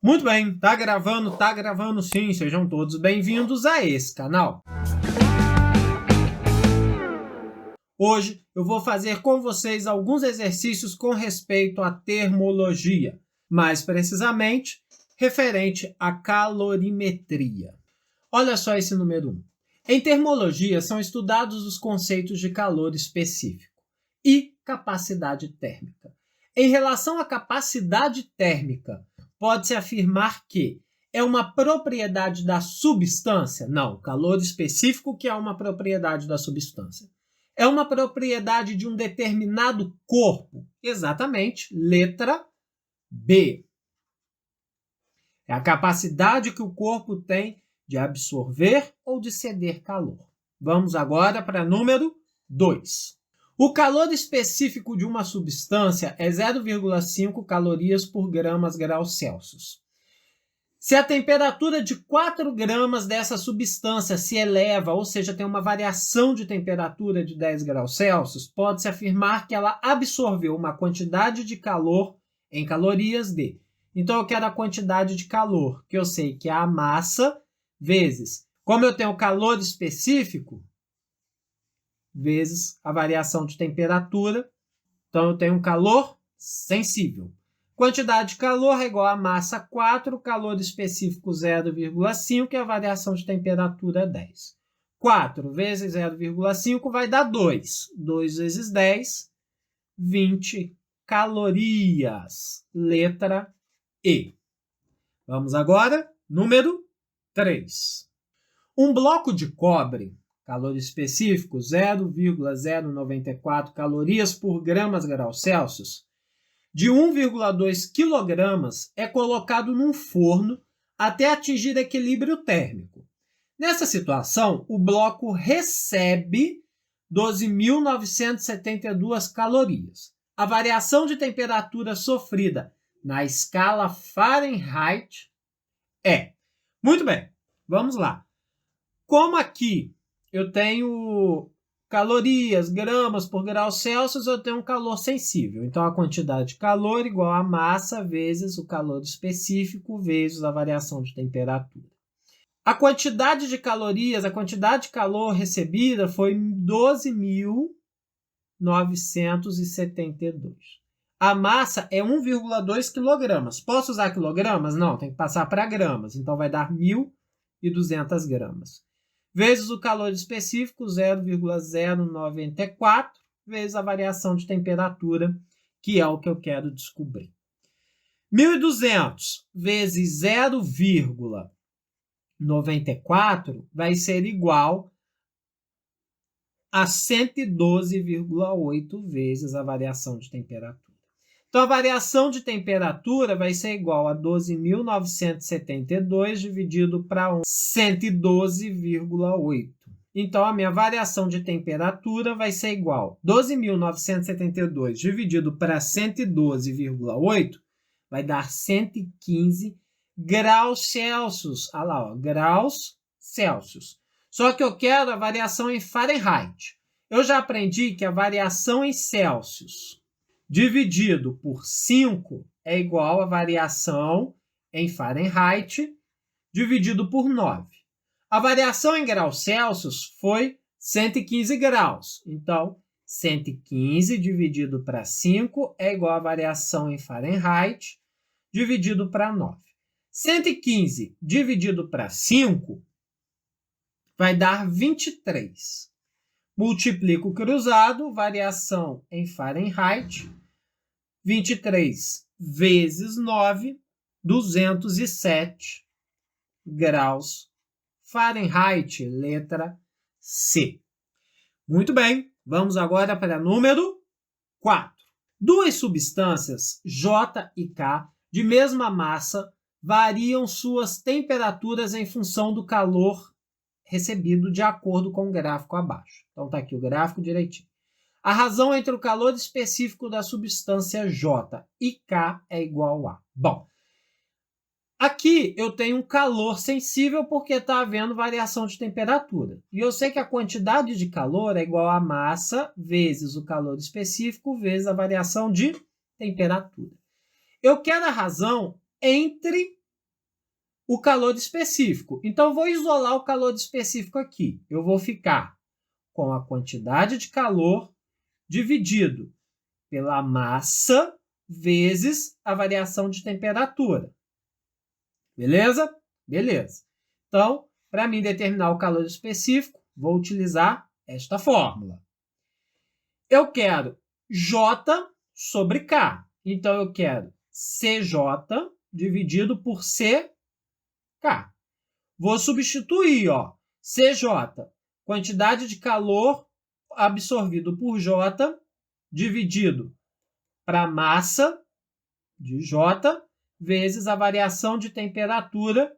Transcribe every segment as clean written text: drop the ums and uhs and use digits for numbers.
Muito bem, tá gravando sim, sejam todos bem-vindos a esse canal. Hoje eu vou fazer com vocês alguns exercícios com respeito à termologia, mais precisamente referente à calorimetria. Olha só esse número 1. Em termologia são estudados os conceitos de calor específico e capacidade térmica. Em relação à capacidade térmica, pode-se afirmar que é uma propriedade da substância? Não, calor específico que é uma propriedade da substância. É uma propriedade de um determinado corpo? Exatamente, letra B. É a capacidade que o corpo tem de absorver ou de ceder calor. Vamos agora para número 2. O calor específico de uma substância é 0,5 calorias por graus Celsius. Se a temperatura de 4 gramas dessa substância se eleva, ou seja, tem uma variação de temperatura de 10 graus Celsius, pode-se afirmar que ela absorveu uma quantidade de calor em calorias de. Então, eu quero a quantidade de calor, que eu sei que é a massa, vezes, como eu tenho calor específico, vezes a variação de temperatura. Então, eu tenho um calor sensível. Quantidade de calor é igual a massa 4, calor específico 0,5 e a variação de temperatura 10. 4 vezes 0,5 vai dar 2. 2 vezes 10, 20 calorias. Letra E. Vamos agora, número 3. Um bloco de cobre, calor específico 0,094 calorias por graus Celsius, de 1,2 kg é colocado num forno até atingir equilíbrio térmico. Nessa situação, o bloco recebe 12.972 calorias. A variação de temperatura sofrida na escala Fahrenheit é... Muito bem, vamos lá. Como aqui eu tenho calorias, gramas por graus Celsius, eu tenho um calor sensível. Então, a quantidade de calor igual a massa vezes o calor específico vezes a variação de temperatura. A quantidade de calorias, a quantidade de calor recebida foi 12.972. A massa é 1,2 kg. Posso usar quilogramas? Não, tem que passar para gramas. Então, vai dar 1.200 gramas. Vezes o calor específico, 0,094, vezes a variação de temperatura, que é o que eu quero descobrir. 1.200 vezes 0,94 vai ser igual a 112,8 vezes a variação de temperatura. Então, a variação de temperatura vai ser igual a 12.972 dividido para 112,8. Então, a minha variação de temperatura vai ser igual a 12.972 dividido para 112,8, vai dar 115 graus Celsius. Olha lá, ó, graus Celsius. Só que eu quero a variação em Fahrenheit. Eu já aprendi que a variação em Celsius dividido por 5 é igual a variação em Fahrenheit dividido por 9. A variação em graus Celsius foi 115 graus. Então, 115 dividido para 5 é igual a variação em Fahrenheit dividido para 9. 115 dividido para 5 vai dar 23. Multiplico cruzado, variação em Fahrenheit, 23 vezes 9, 207 graus Fahrenheit, letra C. Muito bem, vamos agora para número 4. Duas substâncias, J e K, de mesma massa, variam suas temperaturas em função do calor recebido de acordo com o gráfico abaixo. Então, está aqui o gráfico direitinho. A razão entre o calor específico da substância J e K é igual a... Bom, aqui eu tenho um calor sensível porque está havendo variação de temperatura. E eu sei que a quantidade de calor é igual a massa vezes o calor específico vezes a variação de temperatura. Eu quero a razão entre o calor específico. Então, vou isolar o calor específico aqui. Eu vou ficar com a quantidade de calor dividido pela massa vezes a variação de temperatura. Beleza? Beleza. Então, para mim determinar o calor específico, vou utilizar esta fórmula. Eu quero J sobre K. Então, eu quero CJ dividido por CK. Vou substituir, CJ, quantidade de calor absorvido por J, dividido para massa de J, vezes a variação de temperatura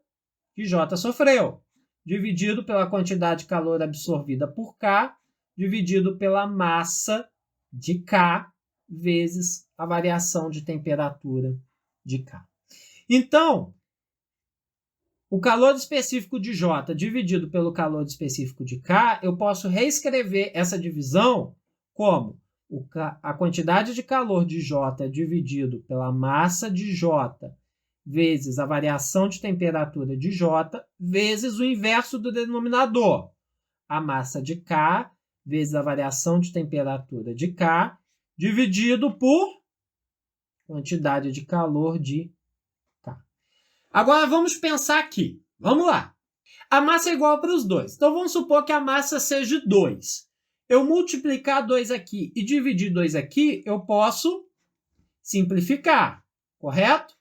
que J sofreu, dividido pela quantidade de calor absorvida por K, dividido pela massa de K, vezes a variação de temperatura de K. Então, o calor específico de J dividido pelo calor específico de K, eu posso reescrever essa divisão como a quantidade de calor de J dividido pela massa de J vezes a variação de temperatura de J vezes o inverso do denominador, a massa de K vezes a variação de temperatura de K dividido por quantidade de calor de K. Agora vamos pensar aqui. Vamos lá. A massa é igual para os dois. Então vamos supor que a massa seja 2. Eu multiplicar 2 aqui e dividir 2 aqui, eu posso simplificar. Correto?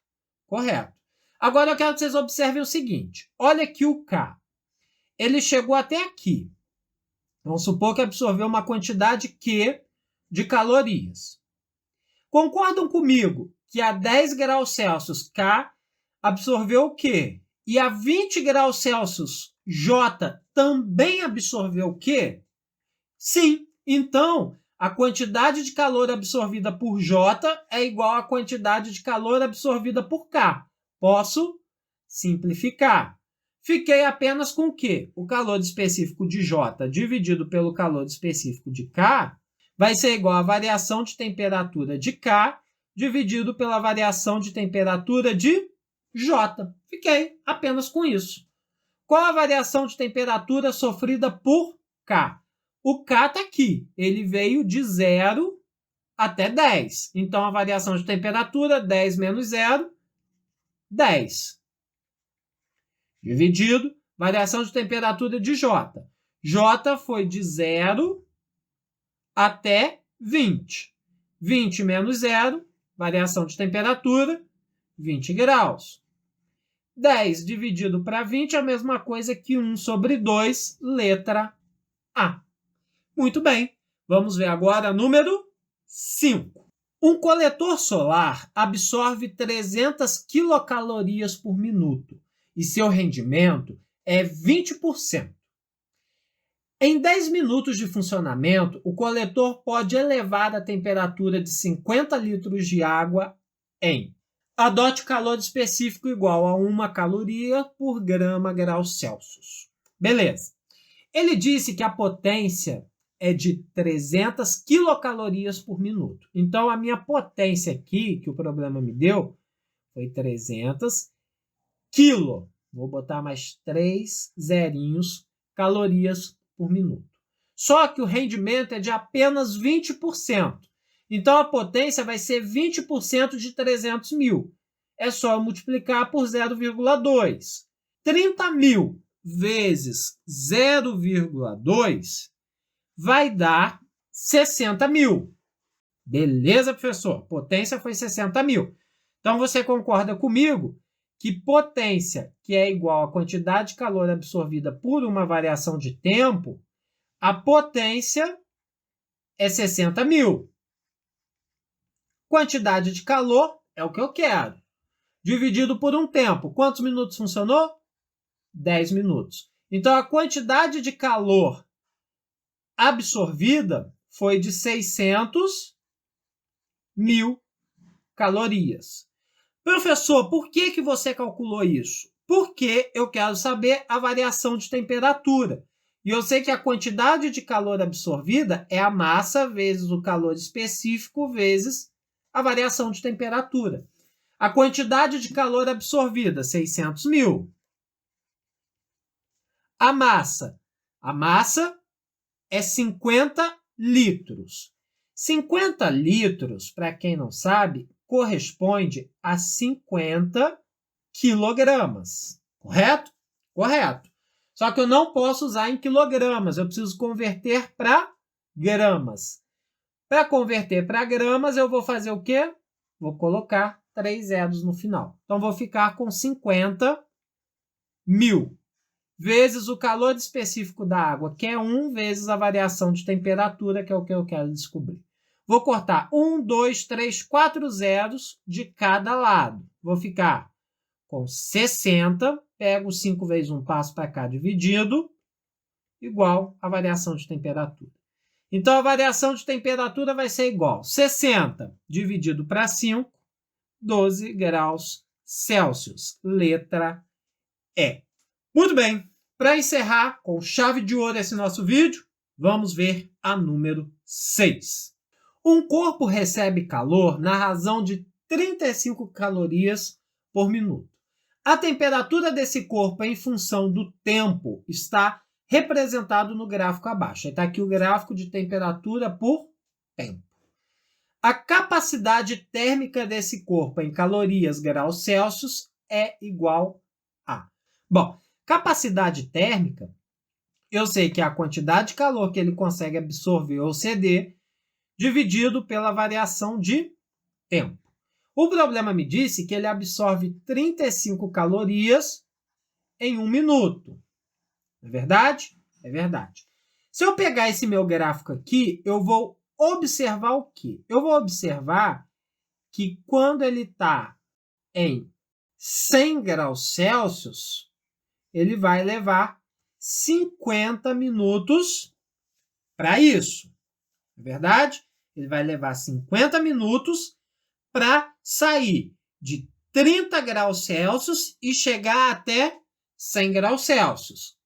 Correto. Agora eu quero que vocês observem o seguinte. Olha aqui o K. Ele chegou até aqui. Vamos supor que absorveu uma quantidade Q de calorias. Concordam comigo que a 10 graus Celsius K absorveu o Q e a 20 graus Celsius J também absorveu o Q? Sim. Então, a quantidade de calor absorvida por J é igual à quantidade de calor absorvida por K. Posso simplificar. Fiquei apenas com o quê? O calor específico de J dividido pelo calor específico de K vai ser igual à variação de temperatura de K dividido pela variação de temperatura de J. Fiquei apenas com isso. Qual a variação de temperatura sofrida por K? O K está aqui. Ele veio de 0 até 10. Então, a variação de temperatura, 10 menos 0, 10. Dividido, variação de temperatura de J. J foi de 0 até 20. 20 menos 0, variação de temperatura, 20 graus. 10 dividido para 20 é a mesma coisa que 1 sobre 2, letra A. Muito bem. Vamos ver agora número 5. Um coletor solar absorve 300 quilocalorias por minuto e seu rendimento é 20%. Em 10 minutos de funcionamento, o coletor pode elevar a temperatura de 50 litros de água em... Adote calor específico igual a 1 caloria por grau Celsius. Beleza. Ele disse que a potência é de 300 quilocalorias por minuto. Então, a minha potência aqui, que o problema me deu, foi 300 quilo. Vou botar mais 3 zerinhos calorias por minuto. Só que o rendimento é de apenas 20%. Então, a potência vai ser 20% de 300 mil. É só multiplicar por 0,2. 30 mil vezes 0,2 vai dar 60 mil. Beleza, professor? Potência foi 60 mil. Então, você concorda comigo que potência, que é igual à quantidade de calor absorvida por uma variação de tempo, a potência é 60 mil. Quantidade de calor é o que eu quero. Dividido por um tempo. Quantos minutos funcionou? 10 minutos. Então, a quantidade de calor absorvida foi de 600 mil calorias. Professor, por que você calculou isso? Porque eu quero saber a variação de temperatura. E eu sei que a quantidade de calor absorvida é a massa vezes o calor específico vezes a variação de temperatura. A quantidade de calor absorvida, 600 mil. A massa. A massa é 50 litros. 50 litros, para quem não sabe, corresponde a 50 quilogramas. Correto? Correto. Só que eu não posso usar em quilogramas, eu preciso converter para gramas. Para converter para gramas, eu vou fazer o quê? Vou colocar 3 zeros no final. Então, vou ficar com 50 mil vezes o calor específico da água, que é 1, vezes a variação de temperatura, que é o que eu quero descobrir. Vou cortar 1, 2, 3, 4 zeros de cada lado. Vou ficar com 60, pego 5 vezes 1, passo para cá dividido, igual a variação de temperatura. Então, a variação de temperatura vai ser igual 60 dividido para 5, 12 graus Celsius. Letra E. Muito bem. Para encerrar com chave de ouro esse nosso vídeo, vamos ver a número 6. Um corpo recebe calor na razão de 35 calorias por minuto. A temperatura desse corpo em função do tempo está representado no gráfico abaixo. Está aqui o gráfico de temperatura por tempo. A capacidade térmica desse corpo em calorias graus Celsius é igual a... Bom, capacidade térmica, eu sei que é a quantidade de calor que ele consegue absorver ou ceder, dividido pela variação de tempo. O problema me disse que ele absorve 35 calorias em 1 minuto. Não é verdade? É verdade. Se eu pegar esse meu gráfico aqui, eu vou observar o quê? Eu vou observar que quando ele está em 100 graus Celsius, ele vai levar 50 minutos para isso. É verdade? Ele vai levar 50 minutos para sair de 30 graus Celsius e chegar até 100 graus Celsius.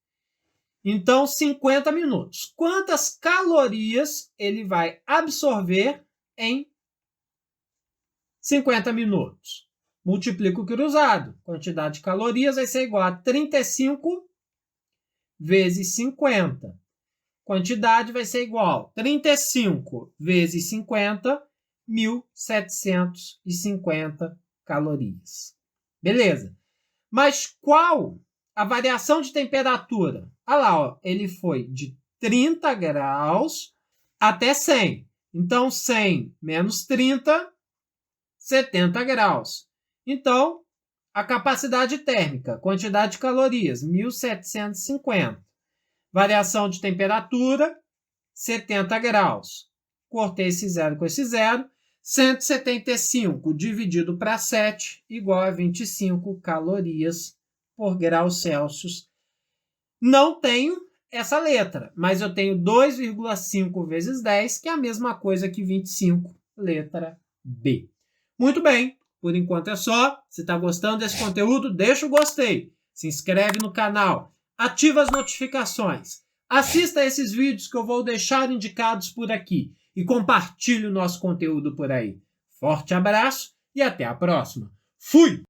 Então, 50 minutos. Quantas calorias ele vai absorver em 50 minutos? Multiplico o cruzado. Quantidade de calorias vai ser igual a 35 vezes 50. Quantidade vai ser igual a 35 vezes 50, 1.750 calorias. Beleza. Mas qual a variação de temperatura? Olha lá, ó, ele foi de 30 graus até 100. Então, 100 menos 30, 70 graus. Então, a capacidade térmica, quantidade de calorias, 1.750. Variação de temperatura, 70 graus. Cortei esse zero com esse zero. 175 dividido para 7, igual a 25 calorias por grau Celsius. Não tenho essa letra, mas eu tenho 2,5 vezes 10, que é a mesma coisa que 25, letra B. Muito bem, por enquanto é só. Se está gostando desse conteúdo, deixa o gostei. Se inscreve no canal, ativa as notificações. Assista a esses vídeos que eu vou deixar indicados por aqui e compartilhe o nosso conteúdo por aí. Forte abraço e até a próxima. Fui!